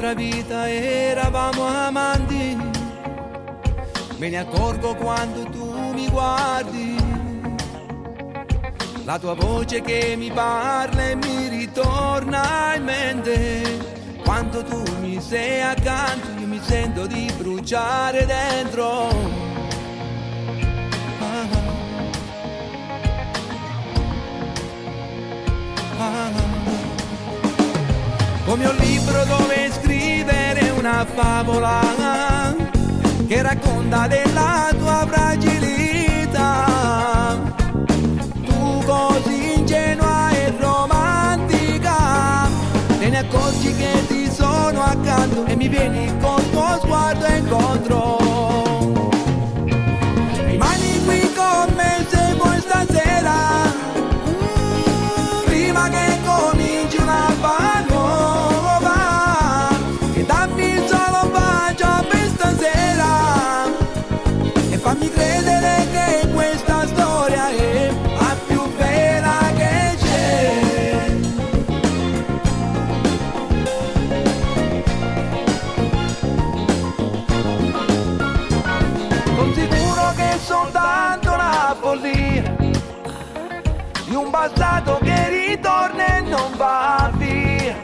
un'altra vita eravamo amanti, me ne accorgo quando tu mi guardi, la tua voce che mi parla e mi ritorna in mente. Quando tu mi sei accanto io mi sento di bruciare dentro. Come un libro dove scrivere una favola che racconta della tua fragilità. Tu così ingenua e romantica, te ne accorgi che ti sono accanto e mi vieni col tuo sguardo incontro. Rimani qui con me se vuoi stasera, prima che cominci una nuova, e dammi solo un bacio per stasera e fammi credere che questa storia è la più bella che c'è. Sono sicuro che è soltanto una follia di un passato che ritorna e non va via.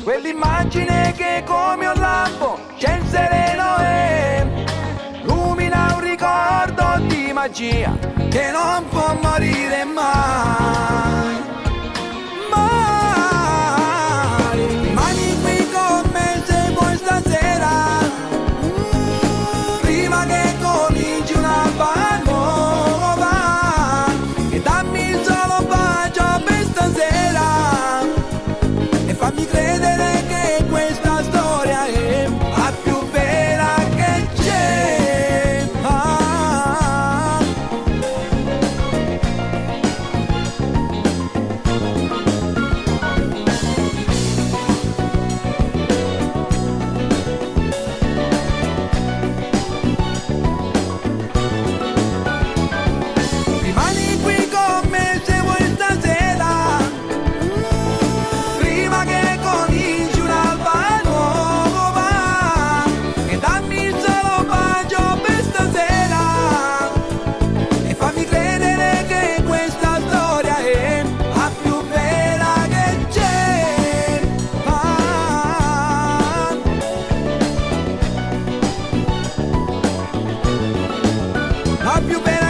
Quell'immagine che come un lampo c'è il sereno e illumina un ricordo di magia che non può morire mai. Mai. Rimani qui con me se vuoi stasera, prima che cominci una nuova, e dammi solo un bacio per stasera e fammi credere che questa storia è la più bella che c'è. Rimani qui con me se vuoi stasera, prima che cominci un'alba nuova, e dammi solo un bacio per stasera e fammi credere che questa storia è la più bella che c'è. La più bella